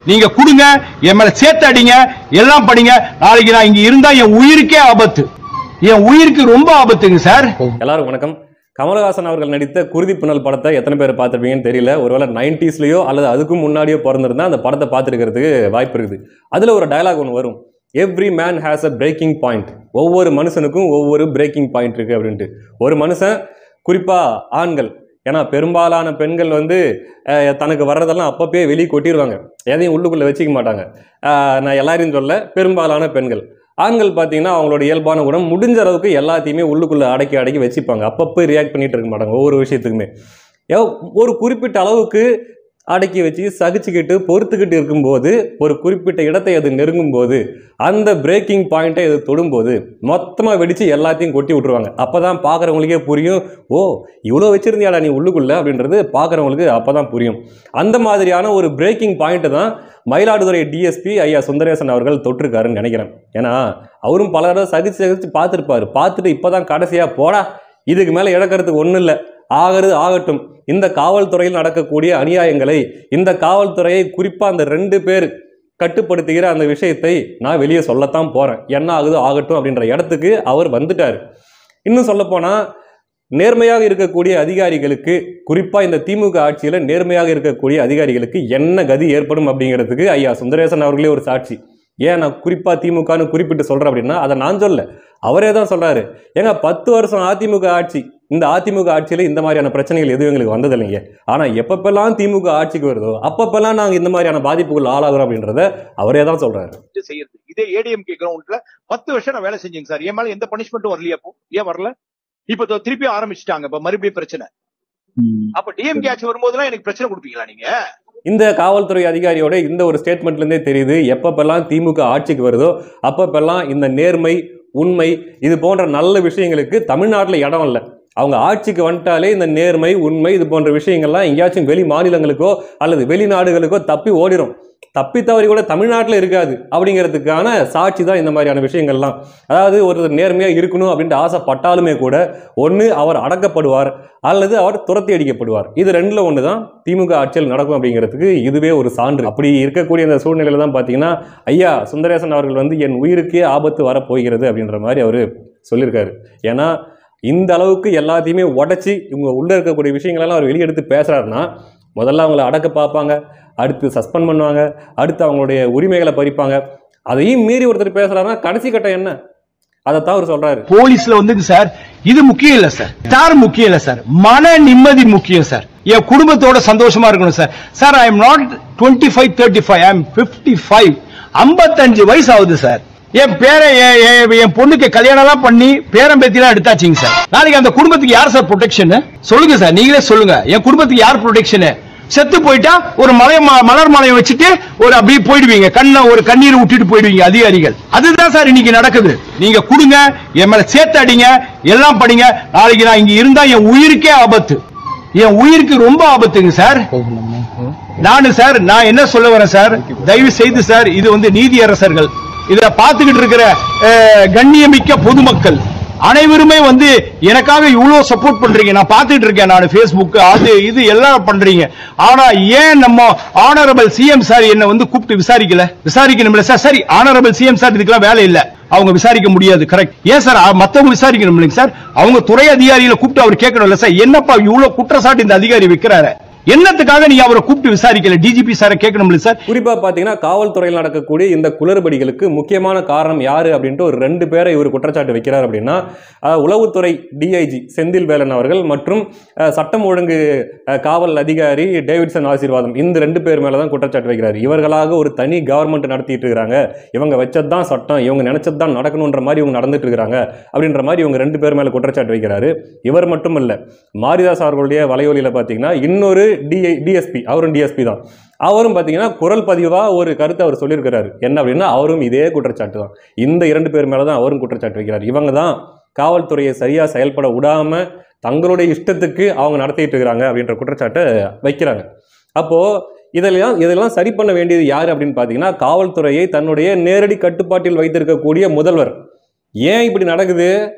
நீங்க கொடுங்க, என் மேல சேர்த்து அடிங்க, எல்லாம் படிங்க. நாளைக்கு நான் இங்க இருந்தா என் உயிருக்கே ஆபத்து, என் உயிருக்கு ரொம்ப ஆபத்துங்க சார். எல்லாரும் வணக்கம். கமலஹாசன் அவர்கள் நடித்த குருதி புனல் படத்தை எத்தனை பேர் பார்த்துருப்பீங்கன்னு தெரியல. ஒருவேளை 90ஸ்லயோ அல்லது அதுக்கும் முன்னாடியோ பிறந்திருந்தா அந்த படத்தை பார்த்துருக்கிறதுக்கு வாய்ப்பு இருக்குது. அதுல ஒரு டயலாக் ஒன்று வரும், every man has a braking point. ஒவ்வொரு மனுஷனுக்கும் ஒவ்வொரு பிரேக்கிங் பாயிண்ட் இருக்கு அப்படின்ட்டு. ஒரு மனுஷன், குறிப்பா ஆண்கள், ஏன்னா பெரும்பாலான பெண்கள் தனக்கு வர்றதெல்லாம் அப்பப்பே வெளியே கொட்டிடுவாங்க, எதையும் உள்ளுக்குள்ளே வச்சுக்க மாட்டாங்க. நான் எல்லாரையும் சொல்ல, பெரும்பாலான பெண்கள். ஆண்கள் பார்த்தீங்கன்னா அவங்களோட இயல்பான குணம் முடிஞ்ச அளவுக்கு எல்லாத்தையுமே உள்ளுக்குள்ளே அடக்கி வச்சுப்பாங்க. அப்பப்போ ரியாக்ட் பண்ணிட்டு இருக்க மாட்டாங்க ஒவ்வொரு விஷயத்துக்குமே. ஒரு குறிப்பிட்ட அளவுக்கு அடக்கி வச்சு சகிச்சுக்கிட்டு பொறுத்துக்கிட்டு இருக்கும்போது, ஒரு குறிப்பிட்ட இடத்தை அது நெருங்கும் போது, அந்த பிரேக்கிங் பாயிண்ட்டை அது தொடும்போது மொத்தமாக வெடித்து எல்லாத்தையும் கொட்டி விட்டுருவாங்க. அப்போ தான் பார்க்குறவங்களுக்கே புரியும், ஓ இவ்வளோ வச்சுருந்தியாடா நீ உள்ளுக்குள்ளே அப்படின்றது பார்க்குறவங்களுக்கு அப்போ தான் புரியும். அந்த மாதிரியான ஒரு பிரேக்கிங் பாயிண்ட்டு தான் மயிலாடுதுறை டிஎஸ்பி ஐயா சுந்தரேசன் அவர்கள் தொட்டிருக்காருன்னு நினைக்கிறேன். ஏன்னா அவரும் பல தடவை சகிச்சு பார்த்துருப்பாரு. பார்த்துட்டு இப்போ தான் கடைசியாக போடா இதுக்கு மேலே இழக்கிறதுக்கு ஒன்றும் இல்லை, ஆகிறது ஆகட்டும், இந்த காவல்துறையில் நடக்கக்கூடிய அநியாயங்களை, இந்த காவல்துறையை குறிப்பாக அந்த 2 பேர் கட்டுப்படுத்துகிற அந்த விஷயத்தை நான் வெளியே சொல்லத்தான் போகிறேன், என்ன ஆகுதோ ஆகட்டும் அப்படின்ற இடத்துக்கு அவர் வந்துட்டார். இன்னும் சொல்லப்போனால் நேர்மையாக இருக்கக்கூடிய அதிகாரிகளுக்கு, குறிப்பாக இந்த திமுக ஆட்சியில் நேர்மையாக இருக்கக்கூடிய அதிகாரிகளுக்கு என்ன கதி ஏற்படும் அப்படிங்கிறதுக்கு ஐயா சுந்தரேசன் அவர்களே ஒரு சாட்சி. ஏன் நான் குறிப்பாக திமுகன்னு குறிப்பிட்டு சொல்கிறேன் அப்படின்னா, அதை நான் சொல்ல, அவரே தான் சொல்கிறாரு. ஏங்க 10 வருஷம் அதிமுக ஆட்சி, இந்த அதிமுக ஆட்சியில் இந்த மாதிரியான பிரச்சனைகள் எதுவும் எங்களுக்கு வந்ததில்லைங்க. ஆனால் எப்பப்பெல்லாம் திமுக ஆட்சிக்கு வருதோ அப்பப்பெல்லாம் நாங்கள் இந்த மாதிரியான பாதிப்புகள் ஆளாகிறோம் அப்படின்றத அவரே தான் சொல்கிறாரு. இதே ஏடிஎம்கே கிரவுண்ட்ல 10 வருஷம் நான் வேலை செஞ்சேங்க சார். என் மேல எந்த பனிஷ்மெண்ட்டும் வரலையா? ஏன் வரல? இப்ப திருப்பி ஆரம்பிச்சுட்டாங்க, இப்ப மறுபடியும் பிரச்சனை. அப்ப டிஎம்கே ஆட்சி வரும்போதுலாம் எனக்கு பிரச்சனை கொடுப்பீங்களா நீங்க? இந்த காவல்துறை அதிகாரியோட இந்த ஒரு ஸ்டேட்மெண்ட்ல இருந்தே தெரியுது, எப்பப்பெல்லாம் திமுக ஆட்சிக்கு வருதோ அப்பப்பெல்லாம் இந்த நேர்மை, உண்மை, இது போன்ற நல்ல விஷயங்களுக்கு தமிழ்நாட்டில் இடம் இல்லை. அவங்க ஆட்சிக்கு வந்துட்டாலே இந்த நேர்மை, உண்மை, இது போன்ற விஷயங்கள்லாம் எங்கேயாச்சும் வெளி மாநிலங்களுக்கோ அல்லது வெளிநாடுகளுக்கோ தப்பி ஓடிடும். தப்பி தவறி கூட தமிழ்நாட்டில் இருக்காது அப்படிங்கிறதுக்கான சாட்சி தான் இந்த மாதிரியான விஷயங்கள்லாம். அதாவது ஒருத்தர் நேர்மையாக இருக்கணும் அப்படின்ட்டு ஆசைப்பட்டாலுமே கூட ஒன்று அவர் அடக்கப்படுவார் அல்லது அவர் துரத்தி அடிக்கப்படுவார். இது 2ல் 1 தான் திமுக ஆட்சியில் நடக்கும் அப்படிங்கிறதுக்கு இதுவே ஒரு சான்று. அப்படி இருக்கக்கூடிய அந்த சூழ்நிலையில தான் பார்த்தீங்கன்னா ஐயா சுந்தரேசன் அவர்கள் என் உயிருக்கே ஆபத்து வரப்போகிறது அப்படின்ற மாதிரி அவர் சொல்லியிருக்காரு. ஏன்னா இந்த அளவுக்கு எல்லாத்தையுமே உடச்சி இவங்க உள்ளே இருக்கக்கூடிய விஷயங்களெல்லாம் அவர் வெளியெடுத்து பேசுகிறாருன்னா, முதல்ல அவங்கள அடக்க பார்ப்பாங்க, அடுத்து சஸ்பெண்ட் பண்ணுவாங்க, அடுத்து அவங்களுடைய உரிமைகளை பறிப்பாங்க. அதையும் மீறி ஒருத்தர் பேசுறாருன்னா கடைசி கட்டம் என்ன? அதைத்தான் அவர் சொல்றாரு. போலீஸ்ல சார் இது முக்கியம் இல்ல சார், ஸ்டார் முக்கியம் இல்ல சார், மன நிம்மதி முக்கியம் சார். என் குடும்பத்தோட சந்தோஷமா இருக்கணும் sir. Sir I am not 25, 35, I am 55, 55 வயசு ஆகுது சார். என் என் பொண்ணுக்கு கல்யாணம் எல்லாம் பண்ணி பேரம் பேத்திலாம் எடுத்தாச்சுங்க சார். நாளைக்கு அந்த குடும்பத்துக்கு யார் சார் ப்ரொடெக்ஷன்? சொல்லுங்க சார், நீங்களே சொல்லுங்க. என் குடும்பத்துக்கு யார் ப்ரொடெக்ஷன்? செத்து போயிட்டா ஒரு மலர் மலையை வச்சுட்டு ஒரு அப்படியே போயிடுவீங்க, ஒரு கண்ணீர் விட்டுட்டு போயிடுவீங்க அதிகாரிகள். அதுதான் சார் இன்னைக்கு நடக்குது. நீங்க கொடுங்க, என் மேல சேர்த்து அடிங்க, எல்லாம் படிங்க. நாளைக்கு நான் இங்க இருந்தா என் உயிருக்கே ஆபத்து, என் உயிருக்கு ரொம்ப ஆபத்துங்க சார். நான் என்ன சொல்ல வரேன் சார், தயவு செய்து சார், இது நீதியரசர்கள், இத பாத்துக்கிட்டு இருக்கிற கண்ணியமிக்க பொதுமக்கள் அனைவருமே எனக்காக இவ்வளவு சப்போர்ட் பண்றீங்க. நான் பாத்துட்டு இருக்கேன், நான் Facebook அது இது எல்லாம் பண்றீங்க. ஆனா ஏன் நம்ம ஆனரபிள் சிஎம் சார் என்ன கூப்பிட்டு விசாரிக்கணும் சார்? சரி, ஆனரபிள் சிஎம் சார் இதுக்கெல்லாம் வேலை இல்ல, அவங்க விசாரிக்க முடியாது, கரெக்ட். ஏன் சார் மத்தவங்க விசாரிக்கணும் இல்லைங்க சார்? அவங்க துறை அதிகாரிகளை கூப்பிட்டு அவர் கேட்கணும் இல்ல சார், என்னப்பா இவ்வளவு குற்றச்சாட்டு இந்த அதிகாரி வைக்கிறாரு, என்னத்துக்காக நீங்க அவரை கூப்பிட்டு விசாரிக்கல? டிஜிபி சார் கேட்கணும் சார். குறிப்பா பாத்தீங்கன்னா காவல்துறையில் நடக்கக்கூடிய இந்த குளறுபடிகளுக்கு முக்கியமான காரணம் யாரு அப்படின்ட்டு ஒரு 2 பேரை இவர் குற்றச்சாட்டு வைக்கிறார். அப்படின்னா உளவுத்துறை டிஐஜி செந்தில் வேலன் அவர்கள் மற்றும் சட்டம் ஒழுங்கு காவல் அதிகாரி டேவிட்சன் ஆசீர்வாதம், இந்த 2 பேர் மேலதான் குற்றச்சாட்டு வைக்கிறார். இவர்களாக ஒரு தனி கவர்மெண்ட் நடத்திட்டு இருக்காங்க, இவங்க வச்சதுதான் சட்டம், இவங்க நினைச்சதுதான் நடக்கணும்ன்ற மாதிரி இவங்க நடந்துட்டு இருக்காங்க அப்படின்ற மாதிரி இவங்க 2 பேர் மேல குற்றச்சாட்டு வைக்கிறாரு. இவர் மட்டும் இல்ல, மாரிதாஸ் அவர்களுடைய வலையொலியில பாத்தீங்கன்னா இன்னொரு டிஎஸ்பி, அவரும் டிஎஸ்பி தான், அவரும் பாத்தீங்கன்னா குரல் பதிவா ஒரு கருத்தை அவர் சொல்லியிருக்கிறாரு. என்ன அப்படின்னா அவரும் இதே குற்றச்சாட்டு தான். இந்த 2 பேர் மேலதான் அவரும் குற்றச்சாட்டு வைக்கிறார். இவங்க தான் காவல்துறையை சரியா செயல்பட விடாம தங்களுடைய இஷ்டத்துக்கு அவங்க நடத்திட்டு இருக்கிறாங்க அப்படின்ற குற்றச்சாட்டை வைக்கிறாங்க. அப்போ இதெல்லாம் சரி பண்ண வேண்டியது யாரு அப்படின்னு பாத்தீங்கன்னா காவல்துறையை தன்னுடைய நேரடி கட்டுப்பாட்டில் வைத்திருக்கக்கூடிய முதல்வர். ஏன் இப்படி நடக்குது,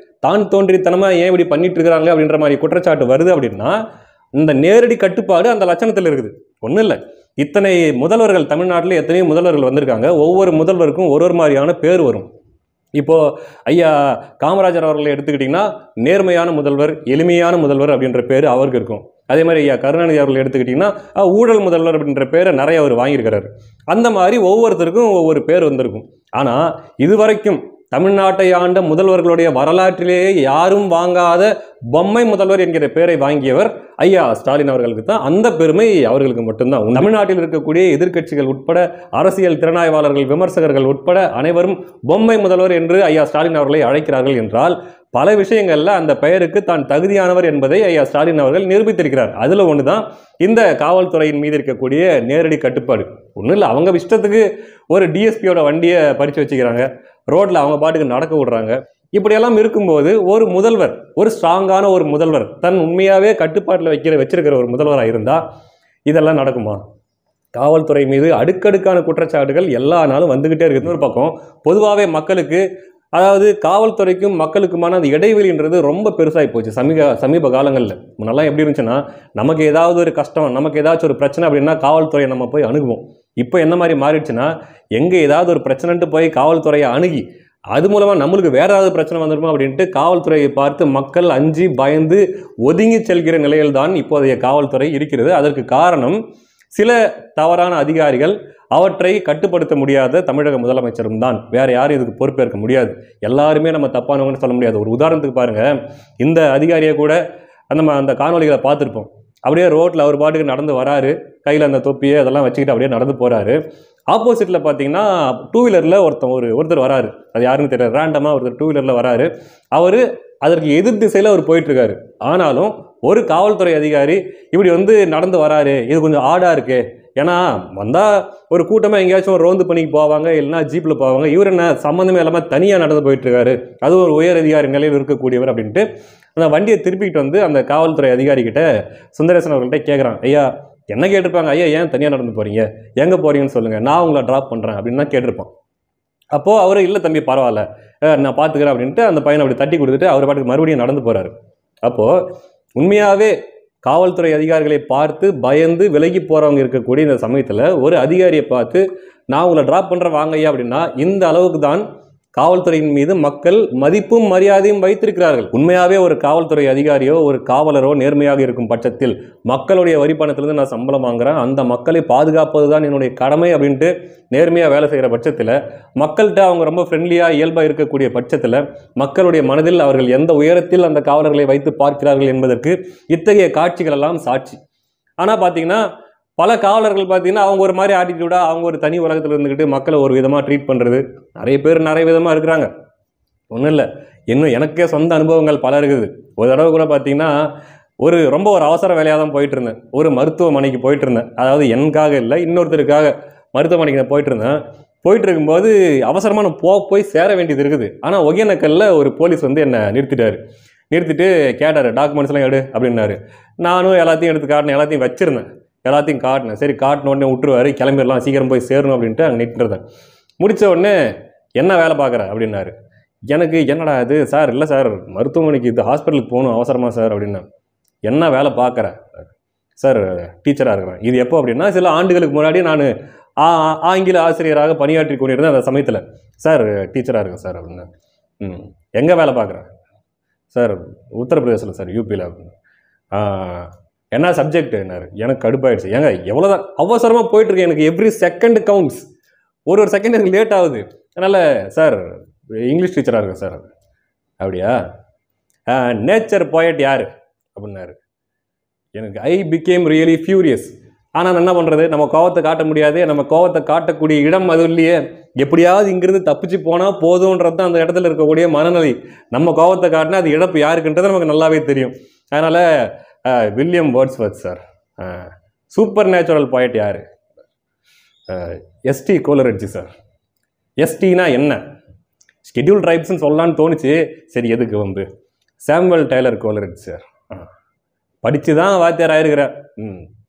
தான் தோன்றித்தனமா ஏன் இப்படி பண்ணிட்டு இருக்கிறாங்க அப்படின்ற மாதிரி குற்றச்சாட்டு வருது அப்படின்னா இந்த நேரடி கட்டுப்பாடு அந்த லட்சணத்தில் இருக்குது. ஒன்றும் இல்லை, இத்தனை முதல்வர்கள் தமிழ்நாட்டில் எத்தனையோ முதல்வர்கள் வந்திருக்காங்க. ஒவ்வொரு முதல்வருக்கும் ஒரு மாதிரியான பேர் வரும். இப்போ ஐயா காமராஜர் அவர்களை எடுத்துக்கிட்டிங்கன்னா நேர்மையான முதல்வர், எளிமையான முதல்வர் அப்படின்ற பேர் அவருக்கு இருக்கும். அதே மாதிரி ஐயா கருணாநிதி அவர்கள் எடுத்துக்கிட்டிங்கன்னா ஊழல் முதல்வர் அப்படின்ற பேரை நிறைய அவர் வாங்கியிருக்கிறாரு. அந்த மாதிரி ஒவ்வொருத்தருக்கும் ஒவ்வொரு பேர் வந்திருக்கும். ஆனால் இதுவரைக்கும் தமிழ்நாட்டை ஆண்ட முதல்வர்களுடைய வரலாற்றிலேயே யாரும் வாங்காத பொம்மை முதல்வர் என்கிற பெயரை வாங்கியவர் ஐயா ஸ்டாலின் அவர்களுக்கு தான். அந்த பெருமை அவர்களுக்கு மட்டும்தான். தமிழ்நாட்டில் இருக்கக்கூடிய எதிர்க்கட்சிகள் உட்பட, அரசியல் திறனாய்வாளர்கள், விமர்சகர்கள் உட்பட அனைவரும் பொம்மை முதல்வர் என்று ஐயா ஸ்டாலின் அவர்களை அழைக்கிறார்கள் என்றால் பல விஷயங்கள்ல அந்த பெயருக்கு தான் தகுதியானவர் என்பதை ஐயா ஸ்டாலின் அவர்கள் நிரூபித்திருக்கிறார். அதுல ஒண்ணுதான் இந்த காவல்துறையின் மீது இருக்கக்கூடிய நேரடி கட்டுப்பாடு. ஒன்றும் இல்லை, அவங்க இஷ்டத்துக்கு ஒரு டிஎஸ்பியோட வண்டியை பறிச்சு வச்சுக்கிறாங்க, ரோட்ல அவங்க பாட்டுக்கு நடக்க விடுறாங்க. இப்படியெல்லாம் இருக்கும்போது ஒரு முதல்வர், ஒரு ஸ்ட்ராங்கான ஒரு முதல்வர், தன் உண்மையாவே கட்டுப்பாட்டில் வச்சிருக்கிற ஒரு முதல்வராக இருந்தா இதெல்லாம் நடக்குமா? காவல்துறை மீது அடுக்கடுக்கான குற்றச்சாட்டுகள் எல்லா நாளும் வந்துகிட்டே இருக்குது. ஒரு பக்கம் பொதுவாகவே மக்களுக்கு, அதாவது காவல்துறைக்கும் மக்களுக்குமான அந்த இடைவெளின்றது ரொம்ப பெருசாகி போச்சு சமீப காலங்களில். முன்னெல்லாம் எப்படி இருந்துச்சுன்னா, நமக்கு ஏதாவது ஒரு கஷ்டம், நமக்கு ஏதாச்சும் ஒரு பிரச்சனை அப்படின்னா காவல்துறையை நம்ம போய் அணுகுவோம். இப்போ என்ன மாதிரி மாறிடுச்சுன்னா, எங்கே ஏதாவது ஒரு பிரச்சனைன்ட்டு போய் காவல்துறையை அணுகி அது மூலமாக நம்மளுக்கு வேற ஏதாவது பிரச்சனை வந்துருமா அப்படின்ட்டு காவல்துறையை பார்த்து மக்கள் அஞ்சி பயந்து ஒதுங்கி செல்கிற நிலையில்தான் இப்போதைய காவல்துறை இருக்கிறது. அதற்கு காரணம் சில தவறான அதிகாரிகள், அவற்றை கட்டுப்படுத்த முடியாத தமிழக முதலமைச்சரும் தான். வேற யாரும் இதுக்கு பொறுப்பேற்க முடியாது. எல்லாருமே நம்ம தப்பானவங்கன்னு சொல்ல முடியாது. ஒரு உதாரணத்துக்கு பாருங்க, இந்த அதிகாரியை கூட நம்ம அந்த காணொலிகளை பார்த்துருப்போம். அப்படியே ரோட்டில் அவர் பாட்டுக்கு நடந்து வராரு, கையில் அந்த தொப்பியை அதெல்லாம் வச்சுக்கிட்டு அப்படியே நடந்து போறாரு. ஆப்போசிட்ல பார்த்தீங்கன்னா டூ வீலரில் ஒருத்தர் வராரு. அது யாருன்னு தெரியல, ரேண்டமாக ஒருத்தர் டூ வீலரில் வராரு. அவர் அதற்கு எதிர் திசையில் அவர் போயிட்டு இருக்காரு. ஆனாலும் ஒரு காவல்துறை அதிகாரி இப்படி நடந்து வராரு, இது கொஞ்சம் ஆடா இருக்கு. ஏன்னா வந்தால் ஒரு கூட்டமாக எங்கேயாச்சும் ஒரு ரோந்து பண்ணிக்கு போவாங்க, இல்லைன்னா ஜீப்பில் போவாங்க. இவர் என்ன சம்மந்தமே இல்லாமல் தனியாக நடந்து போயிட்டு இருக்காரு, அது ஒரு உயர் அதிகாரி நிலையில் இருக்கக்கூடியவர் அப்படின்ட்டு அந்த வண்டியை திருப்பிக்கிட்டு அந்த காவல்துறை அதிகாரிகிட்ட சுந்தரேசன் அவர்கள்ட்ட கேட்குறான். ஐயா என்ன கேட்டிருப்பாங்க, ஐயா ஏன் தனியாக நடந்து போகிறீங்க, எங்கே போகிறீங்கன்னு சொல்லுங்கள், நான் உங்களை ட்ராப் பண்ணுறேன் அப்படின்னு தான் கேட்டிருப்பான். அப்போது அவர் இல்லை தம்பி பரவாயில்ல, நான் பார்த்துக்கிறேன் அப்படின்ட்டு அந்த பையனை அப்படி தட்டி கொடுத்துட்டு அவர் பாட்டுக்கு மறுபடியும் நடந்து போகிறாரு. அப்போது உண்மையாகவே காவல்துறை அதிகாரிகளை பார்த்து பயந்து விலகி போகிறவங்க இருக்கக்கூடிய இந்த சமயத்தில் ஒரு அதிகாரியை பார்த்து நான் உங்களை ட்ராப் பண்ணுறேன் வாங்கய்யா அப்படின்னா இந்த அளவுக்கு தான் காவல்துறையின் மீது மக்கள் மதிப்பும் மரியாதையும் வைத்திருக்கிறார்கள். உண்மையாகவே ஒரு காவல்துறை அதிகாரியோ ஒரு காவலரோ நேர்மையாக இருக்கும் பட்சத்தில், மக்களுடைய வரி பணத்திலிருந்து நான் சம்பளம் வாங்குறேன், அந்த மக்களை பாதுகாப்பது தான் என்னுடைய கடமை அப்படின்ட்டு நேர்மையாக வேலை செய்கிற பட்சத்தில், மக்கள்கிட்ட அவங்க ரொம்ப ஃப்ரெண்ட்லியாக இயல்பாக இருக்கக்கூடிய பட்சத்தில், மக்களுடைய மனதில் அவர்கள் எந்த உயரத்தில் அந்த காவலர்களை வைத்து பார்க்கிறார்கள் என்பதற்கு இத்தகைய காட்சிகள் எல்லாம் சாட்சி. ஆனால் பார்த்தீங்கன்னா பல காவலர்கள் பார்த்தீங்கன்னா அவங்க ஒரு மாதிரி ஆட்டிடியூடாக, அவங்க ஒரு தனி உலகத்தில் இருந்துக்கிட்டு மக்களை ஒரு விதமாக ட்ரீட் பண்ணுறது, நிறைய பேர் நிறைய விதமாக இருக்கிறாங்க. ஒன்றும் இல்லை, இன்னும் எனக்கே சொந்த அனுபவங்கள் பல இருக்குது. ஒரு தடவை கூட பார்த்தீங்கன்னா ரொம்ப ஒரு அவசர வேலையாக தான் போயிட்டு இருந்தேன். ஒரு மருத்துவமனைக்கு போயிட்டு இருந்தேன். அதாவது எனக்காக இல்லை, இன்னொருத்தருக்காக மருத்துவமனைக்கு நான் போயிட்டு இருந்தேன். போயிட்டு இருக்கும்போது அவசரமாக நான் போய் சேர வேண்டியது இருக்குது. ஆனால் ஒகேனக்கல்ல ஒரு போலீஸ் என்னை நிறுத்திட்டு கேட்டார், டாக்குமெண்ட்ஸ்லாம் எடு அப்படின்னாரு. நானும் எல்லாத்தையும் எடுத்து காட்டினேன், எல்லாத்தையும் வச்சிருந்தேன், எல்லாத்தையும் காட்டினேன். சரி காட்டின உடனே விட்டுருவாரு, கிளம்பிடலாம், சீக்கிரம் போய் சேரணும் அப்படின்ட்டு அங்கே நின்றுருந்தேன். முடித்த உடனே என்ன வேலை பார்க்குற அப்படின்னாரு. எனக்கு என்னடா இது சார், இல்லை சார் மருத்துவமனைக்கு இது ஹாஸ்பிட்டலுக்கு போகணும் அவசரமா சார் அப்படின்னா. என்ன வேலை பார்க்குற சார்? டீச்சராக இருக்கிறேன். இது எப்போ அப்படின்னா சில ஆண்டுகளுக்கு முன்னாடி நான் ஆங்கில ஆசிரியராக பணியாற்றி கொண்டிருந்தேன். அந்த சமயத்தில் சார் டீச்சராக இருக்கேன் சார் அப்படின்னா. எங்கே வேலை பார்க்குறேன் சார்? உத்தரப்பிரதேசில் சார், யூபியில் அப்படின்னு. என்ன சப்ஜெக்ட் என்னாரு? எனக்கு கடுப்பாயிடுச்சு. ஏங்க எவ்வளோதான் அவசரமாக போயிட்டுருக்கேன், எனக்கு எவ்ரி செகண்ட் கவுண்ட்ஸ், ஒரு செகண்ட் எனக்கு லேட் ஆகுது. அதனால் சார் இங்கிலீஷ் டீச்சராக இருக்கேன் சார். அப்படியா? நேச்சர் போயட் யார் அப்படின்னாரு. எனக்கு ஐ பிகேம் ரியலி ஃபியூரியஸ். ஆனால் நான் என்ன பண்ணுறது, நம்ம கோவத்தை காட்ட முடியாது, நம்ம கோவத்தை காட்டக்கூடிய இடம் அது இல்லையே, எப்படியாவது இங்கிருந்து தப்பிச்சு போனால் போதும்ன்றது தான் அந்த இடத்துல இருக்கக்கூடிய மனநிலை. நம்ம கோவத்தை காட்டினா அது இழப்பு யாருக்குன்றது நமக்கு நல்லாவே தெரியும். அதனால் William Wordsworth sir. Supernatural poet யார்? S T Coleridge sir. எஸ்டினா என்ன? ஸ்கெட்யூல் ட்ரைப்ஸ்ன்னு சொல்லலான்னு தோணுச்சு. சரி எதுக்கு சாமுவல் டெய்லர் கோலரிட்ஜ் சார். படித்து தான் வாத்தியார் ஆயிருக்கிற.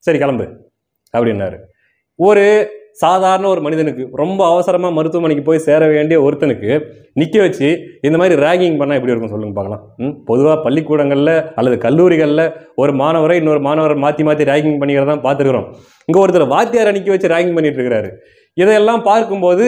சரி கிளம்பு அப்படின்னாரு. ஒரு சாதாரண ஒரு மனிதனுக்கு ரொம்ப அவசரமா மருத்துவமனைக்கு போய் சேர வேண்டிய ஒருத்தனுக்கு நிக்க வச்சு இந்த மாதிரி ரேகிங் பண்ணா எப்படி இருக்கும் சொல்லுங்க பார்க்கலாம். பொதுவாக பள்ளிக்கூடங்கள்ல அல்லது கல்லூரிகளில் ஒரு மாணவரை இன்னொரு மாணவரை மாற்றி ரேகிங் பண்ணிக்கிறதான் பார்த்துருக்கிறோம். இங்கே ஒருத்தர் வாத்தியாரை நிக்க வச்சு ரேகிங் பண்ணிட்டு இருக்கிறாரு. இதையெல்லாம் பார்க்கும்போது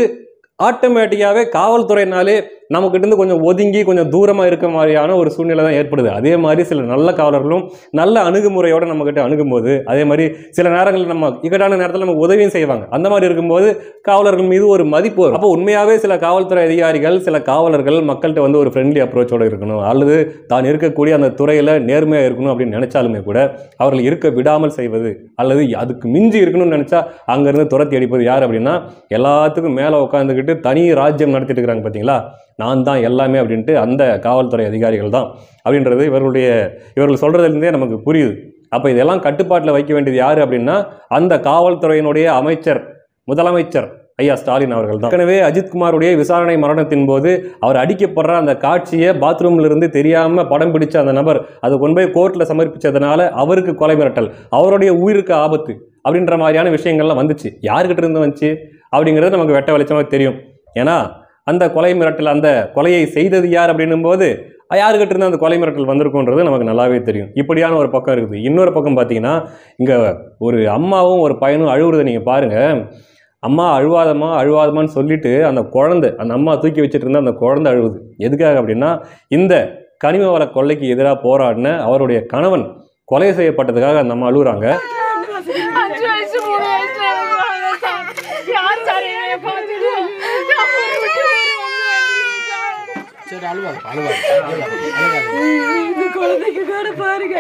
ஆட்டோமேட்டிக்காவே காவல்துறையினாலே நமக்கிட்ட இருந்து கொஞ்சம் ஒதுங்கி கொஞ்சம் தூரமா இருக்க மாதிரியான ஒரு சூழ்நிலை தான் ஏற்படுது. அதே மாதிரி சில நல்ல காவலர்களும் நல்ல அணுகுமுறையோட நம்ம கிட்ட அணுகும்போது, அதே மாதிரி சில நேரங்களில் நம்ம இக்கட்டான நேரத்தில் நமக்கு உதவியும் செய்வாங்க. அந்த மாதிரி இருக்கும்போது காவலர்கள் மீது ஒரு மதிப்பு வரும். அப்போ உண்மையாவே சில காவல்துறை அதிகாரிகள் சில காவலர்கள் மக்கள்கிட்ட வந்து ஒரு ஃப்ரெண்ட்லி அப்ரோச்சோட இருக்கணும், அல்லது தான் இருக்கக்கூடிய அந்த துறையில நேர்மையா இருக்கணும் அப்படின்னு நினைச்சாலுமே கூட அவர்கள் இருக்க விடாமல் செய்வது, அல்லது அதுக்கு மிஞ்சி இருக்கணும்னு நினைச்சா அங்கிருந்து துரத்தி அடிப்பது யார் அப்படின்னா, எல்லாத்துக்கும் மேல உட்காந்துக்கிட்டு தனி ராஜ்யம் நடத்திட்டு இருக்கிறாங்க பார்த்தீங்களா, நான் தான் எல்லாமே அப்படின்ட்டு அந்த காவல்துறை அதிகாரிகள் தான் அப்படின்றது இவர்கள் சொல்றதுலேருந்தே நமக்கு புரியுது. அப்போ இதெல்லாம் கட்டுப்பாட்டில் வைக்க வேண்டியது யாரு அப்படின்னா அந்த காவல்துறையினுடைய அமைச்சர், முதலமைச்சர் ஐயா ஸ்டாலின் அவர்கள் தான். ஏற்கனவே அஜித்குமாருடைய விசாரணை மரணத்தின் போது அவர் அடிக்கப்படுற அந்த காட்சியை பாத்ரூம்ல இருந்து தெரியாம படம் பிடிச்ச அந்த நபர் அதை கொண்டு போய் கோர்ட்ல சமர்ப்பிச்சதுனால அவருக்கு கொலை மிரட்டல், அவருடைய உயிருக்கு ஆபத்து அப்படின்ற மாதிரியான விஷயங்கள்லாம் வந்துச்சு. யாருக்கிட்ட இருந்து வந்துச்சு அப்படிங்கிறது நமக்கு வெட்ட வெளிச்சமாக தெரியும். ஏன்னா அந்த கொலை மிரட்டல், அந்த கொலையை செய்தது யார் அப்படின்னும் போது யாருக்கிட்ட இருந்து அந்த கொலை மிரட்டல் வந்திருக்குன்றது நமக்கு நல்லாவே தெரியும். இப்படியான ஒரு பக்கம் இருக்குது. இன்னொரு பக்கம் பார்த்தீங்கன்னா, இங்கே ஒரு அம்மாவும் ஒரு பையனும் அழுகுறதை நீங்கள் பாருங்க. அம்மா அழுவாதமான்னு சொல்லிட்டு அந்த குழந்தை, அந்த அம்மா தூக்கி வச்சுட்டு இருந்தா அந்த குழந்தை அழுகுது. எதுக்காக அப்படின்னா, இந்த கனிம வள கொள்ளைக்கு எதிராக போராடின அவருடைய கணவன் கொலை செய்யப்பட்டதுக்காக அந்த அம்மா அழுகுறாங்க. குழந்தைக்கு கூட பாருங்க.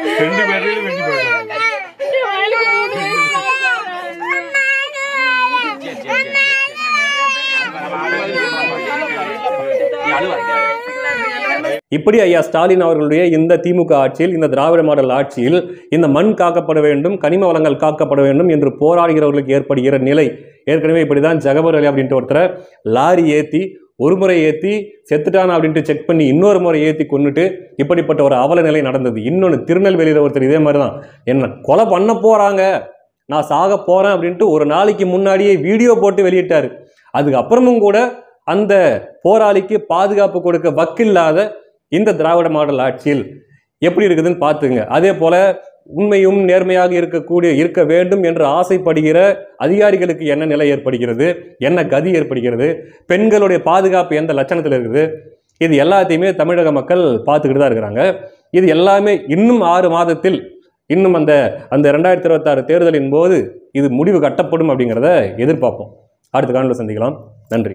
இப்படி ஐயா ஸ்டாலின் அவர்களுடைய இந்த திமுக ஆட்சியில், இந்த திராவிட மாடல் ஆட்சியில் இந்த மண் காக்கப்பட வேண்டும், கனிம வளங்கள் காக்கப்பட வேண்டும் என்று போராடுகிறவர்களுக்கு ஏற்படுகிற நிலை ஏற்கனவே இப்படிதான். ஜகபர் அலி அப்படின்ட்டு ஒருத்தரை லாரி ஏற்றி ஒரு முறை ஏற்றி செத்துட்டானா அப்படின்ட்டு செக் பண்ணி இன்னொரு முறை ஏற்றி கொண்டுட்டு இப்படிப்பட்ட ஒரு அவல நிலை நடந்தது. இன்னொன்று திருநெல்வேலியில் ஒருத்தர் இதே மாதிரி தான், என்ன கொலை பண்ண போறாங்க, நான் சாக போறேன் அப்படின்ட்டு ஒரு நாளைக்கு முன்னாடியே வீடியோ போட்டு வெளியிட்டாரு. அதுக்கப்புறமும் கூட அந்த போராளிக்கு பாதுகாப்பு கொடுக்க வக்கில்லாத இந்த திராவிட மாடல் ஆட்சியில் எப்படி இருக்குதுன்னு பார்த்துங்க. அதே போல உண்மையும் நேர்மையாக இருக்க வேண்டும் என்று ஆசைப்படுகிற அதிகாரிகளுக்கு என்ன நிலை ஏற்படுகிறது, என்ன கதி ஏற்படுகிறது, பெண்களுடைய பாதுகாப்பு எந்த லட்சணத்தில் இருக்குது, இது எல்லாத்தையுமே தமிழக மக்கள் பார்த்துக்கிட்டு தான் இருக்கிறாங்க. இது எல்லாமே இன்னும் 6 மாதத்தில், இன்னும் அந்த 2026 தேர்தலின் போது இது முடிவு கட்டப்படும் அப்படிங்கிறத எதிர்பார்ப்போம். அடுத்த காணொளியில் சந்திக்கலாம். நன்றி.